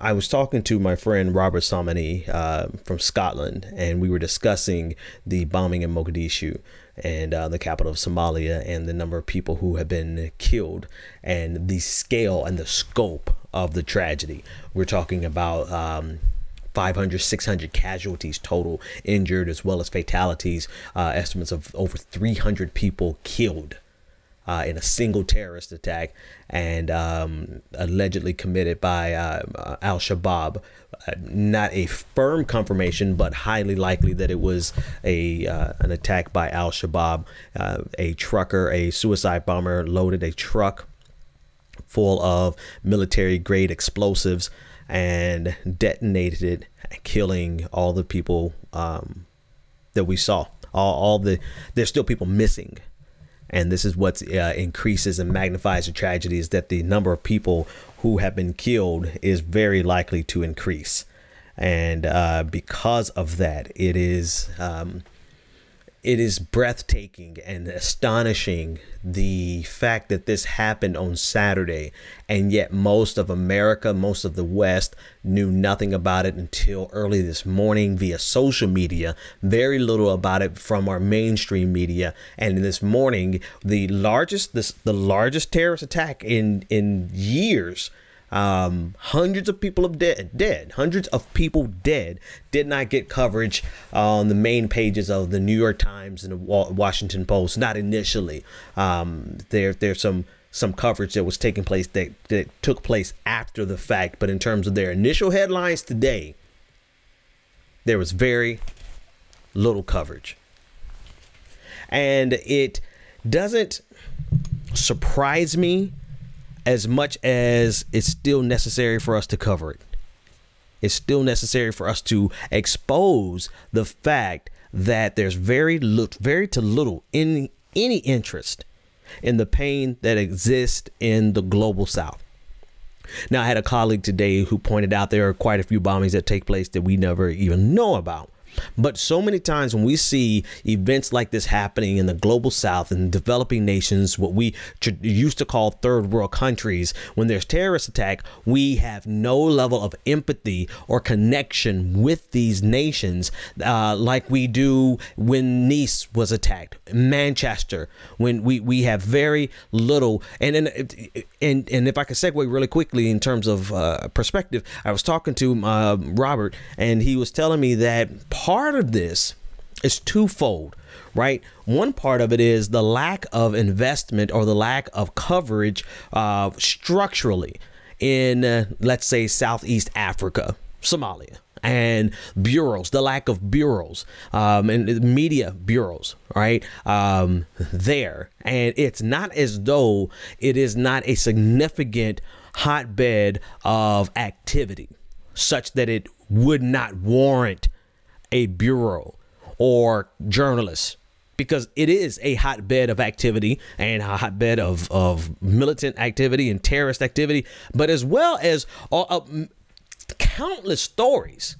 I was talking to my friend Robert Samani from Scotland, and we were discussing the bombing in Mogadishu and the capital of Somalia, and the number of people who have been killed and the scale and the scope of the tragedy. We're talking about 500, 600 casualties total injured, as well as fatalities, estimates of over 300 people killed in a single terrorist attack, and allegedly committed by Al-Shabaab. Not a firm confirmation, but highly likely that it was an attack by Al-Shabaab. A trucker, a suicide bomber, loaded a truck full of military-grade explosives and detonated it, killing all the people that we saw. There's still people missing. And this is what increases and magnifies the tragedy, is that the number of people who have been killed is very likely to increase. And because of that, it is breathtaking and astonishing, the fact that this happened on Saturday, and yet most of America, most of the West, knew nothing about it until early this morning via social media. Very little about it from our mainstream media. And this morning, the largest terrorist attack in years. Hundreds of people have dead. Hundreds of people dead. Did not get coverage on the main pages of the New York Times and the Washington Post. Not initially. There's some coverage that was taking place that took place after the fact. But in terms of their initial headlines today, there was very little coverage. And it doesn't surprise me as much as it's still necessary for us to cover it. It's still necessary for us to expose the fact that there's very to little in any interest in the pain that exists in the global South. Now, I had a colleague today who pointed out there are quite a few bombings that take place that we never even know about. But so many times when we see events like this happening in the global South and developing nations, what we used to call third world countries, when there's terrorist attack, we have no level of empathy or connection with these nations like we do when Nice was attacked, Manchester, when we have very little. And if I could segue really quickly in terms of perspective, I was talking to Robert, and he was telling me that part of this is twofold, right? One part of it is the lack of investment or the lack of coverage structurally in, let's say, Southeast Africa, Somalia, and bureaus, the lack of bureaus and media bureaus, right? There. And it's not as though it is not a significant hotbed of activity such that it would not warrant a bureau or journalists, because it is a hotbed of activity and a hotbed of militant activity and terrorist activity, but as well as countless stories.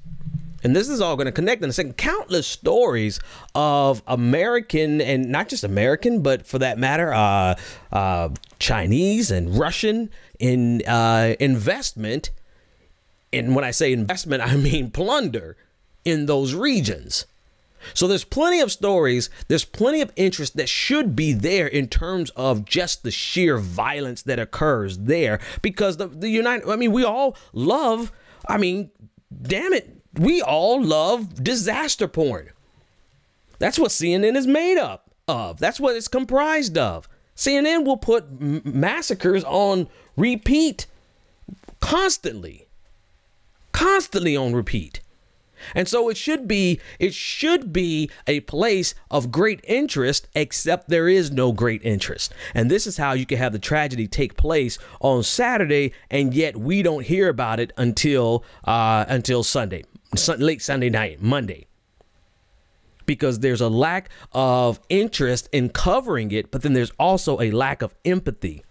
And this is all going to connect in a second. Countless stories of American, and not just American, but for that matter, Chinese and Russian investment. And when I say investment, I mean plunder in those regions. So there's plenty of stories, there's plenty of interest that should be there in terms of just the sheer violence that occurs there, because we all love, damn it, we all love disaster porn. That's what CNN is made up of. That's what it's comprised of. CNN will put massacres on repeat constantly on repeat. And so it should be a place of great interest, except there is no great interest. And this is how you can have the tragedy take place on Saturday, and yet we don't hear about it until Sunday, late Sunday night, Monday. Because there's a lack of interest in covering it, but then there's also a lack of empathy.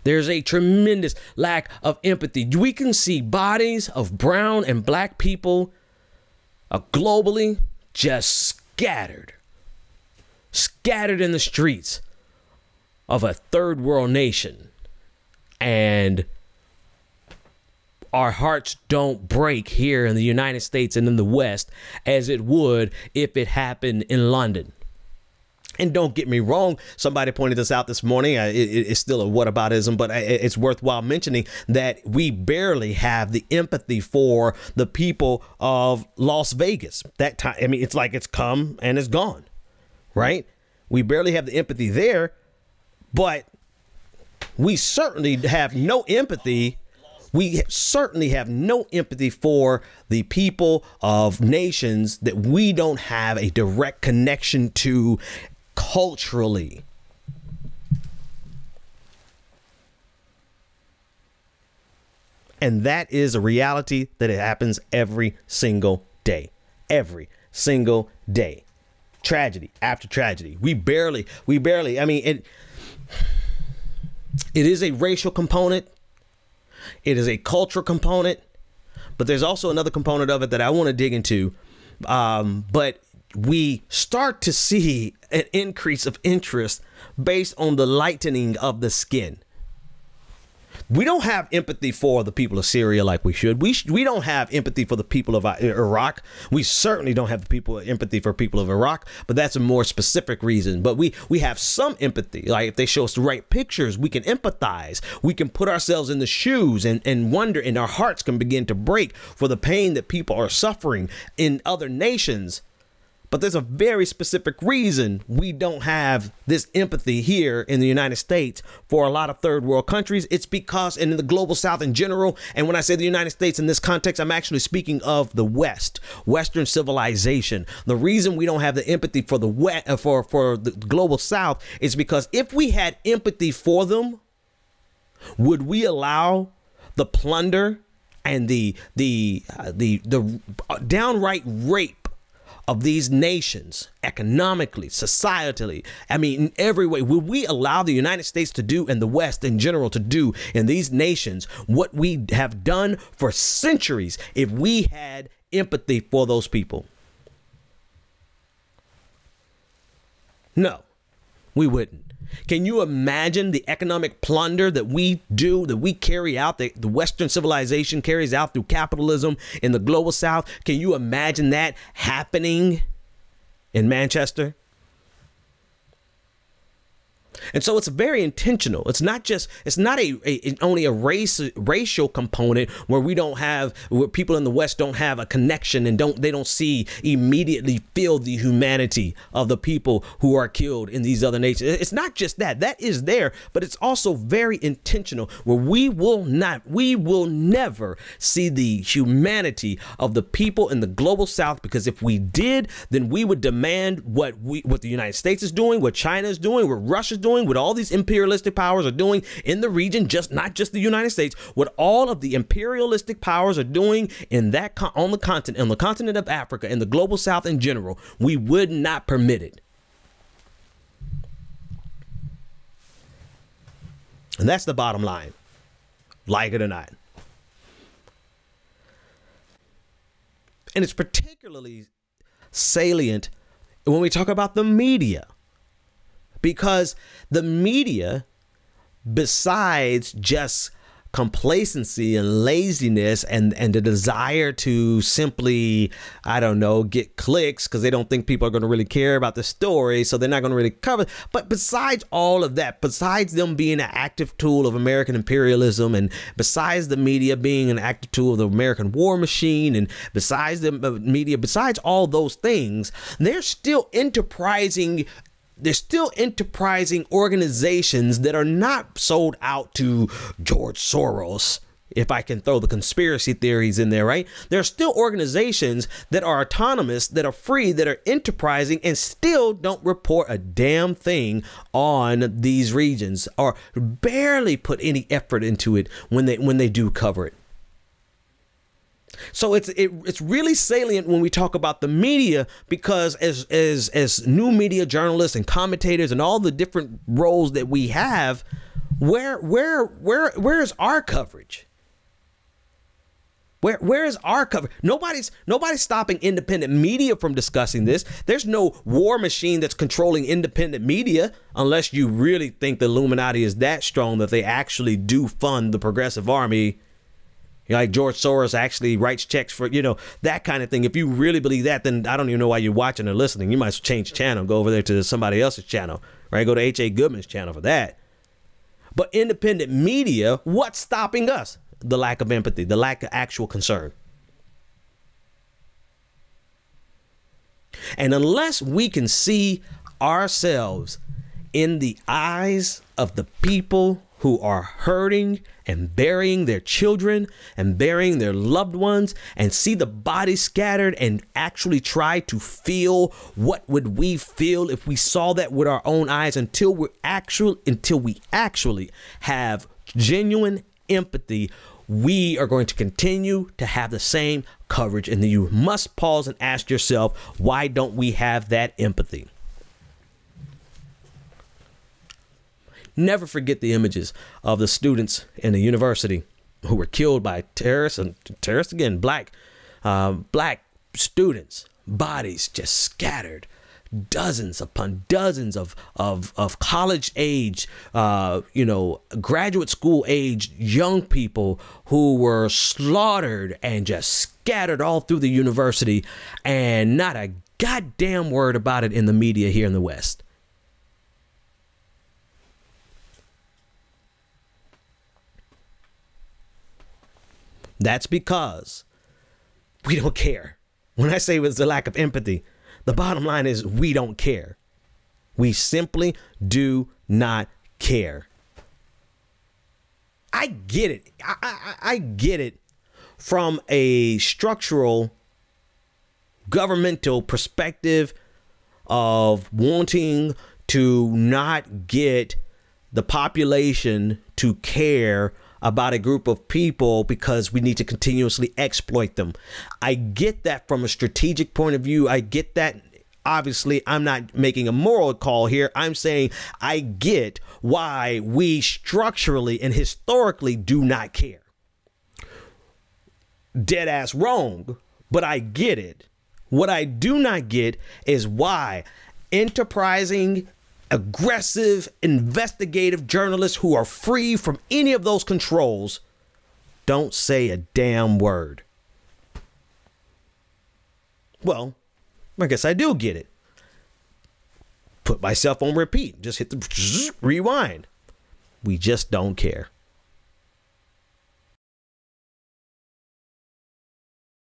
There's a tremendous lack of empathy. We can see bodies of brown and black people globally just scattered in the streets of a third world nation. And our hearts don't break here in the United States and in the West as it would if it happened in London. And don't get me wrong, somebody pointed this out this morning. It's still a whataboutism, but it's worthwhile mentioning that we barely have the empathy for the people of Las Vegas. That time, I mean, it's like it's come and it's gone, right? We barely have the empathy there, but we certainly have no empathy. We certainly have no empathy for the people of nations that we don't have a direct connection to culturally. And that is a reality that it happens every single day. Every single day. Tragedy after tragedy. We barely, I mean, it is a racial component. It is a cultural component, but there's also another component of it that I want to dig into. But we start to see an increase of interest based on the lightening of the skin. We don't have empathy for the people of Syria like we should. We don't have empathy for the people of Iraq. We certainly don't have empathy for people of Iraq, but that's a more specific reason. But we have some empathy. Like if they show us the right pictures, we can empathize. We can put ourselves in the shoes and wonder, and our hearts can begin to break for the pain that people are suffering in other nations. But there's a very specific reason we don't have this empathy here in the United States for a lot of third world countries. It's because, and in the global South in general, and when I say the United States in this context, I'm actually speaking of the West, Western civilization. The reason we don't have the empathy for the for the global South is because if we had empathy for them, would we allow the plunder and the downright rape of these nations, economically, societally, I mean, in every way? Would we allow the United States to do, and the West in general to do in these nations what we have done for centuries if we had empathy for those people? No, we wouldn't. Can you imagine the economic plunder that we do, that we carry out, that the Western civilization carries out through capitalism in the global South? Can you imagine that happening in Manchester? And so it's very intentional. It's not only a racial component where people in the West don't have a connection and they don't feel the humanity of the people who are killed in these other nations. It's not just that is there, but it's also very intentional, where we will never see the humanity of the people in the global South, because if we did, then we would demand what the United States is doing, what China is doing, what Russia is doing, what all these imperialistic powers are doing in the region, not just the United States, what all of the imperialistic powers are doing on the continent of Africa, and the global South in general. We would not permit it. And that's the bottom line, like it or not. And it's particularly salient when we talk about the media. Because the media, besides just complacency and laziness and the desire to simply, I don't know, get clicks because they don't think people are going to really care about the story, so they're not going to really cover. But besides all of that, besides them being an active tool of American imperialism, and besides the media being an active tool of the American war machine, and besides the media, besides all those things, they're still enterprising organizations that are not sold out to George Soros, if I can throw the conspiracy theories in there, right? There are still organizations that are autonomous, that are free, that are enterprising, and still don't report a damn thing on these regions, or barely put any effort into it when they do cover it. So it's really salient when we talk about the media, because as new media journalists and commentators and all the different roles that we have, where is our coverage? Where is our coverage? Nobody's stopping independent media from discussing this. There's no war machine that's controlling independent media, unless you really think the Illuminati is that strong that they actually do fund the Progressive Army Like George Soros actually writes checks for, that kind of thing. If you really believe that, then I don't even know why you're watching or listening. You might as well change channel, go over there to somebody else's channel, right? Go to H.A. Goodman's channel for that. But independent media, what's stopping us? The lack of empathy, the lack of actual concern. And unless we can see ourselves in the eyes of the people who are hurting and burying their children and burying their loved ones, and see the bodies scattered and actually try to feel what would we feel if we saw that with our own eyes, until we actually have genuine empathy, we are going to continue to have the same coverage. And then you must pause and ask yourself, why don't we have that empathy? Never forget the images of the students in the university who were killed by terrorists, and terrorists again, black students, bodies just scattered, dozens upon dozens of college age, graduate school age young people who were slaughtered and just scattered all through the university, and not a goddamn word about it in the media here in the West. That's because we don't care. When I say it's a lack of empathy, the bottom line is we don't care. We simply do not care. I get it. I get it from a structural governmental perspective of wanting to not get the population to care about a group of people because we need to continuously exploit them. I get that from a strategic point of view. I get that. Obviously, I'm not making a moral call here. I'm saying I get why we structurally and historically do not care. Dead ass wrong, but I get it. What I do not get is why enterprising, aggressive, investigative journalists who are free from any of those controls don't say a damn word. Well, I guess I do get it. Put myself on repeat. Just hit the rewind. We just don't care.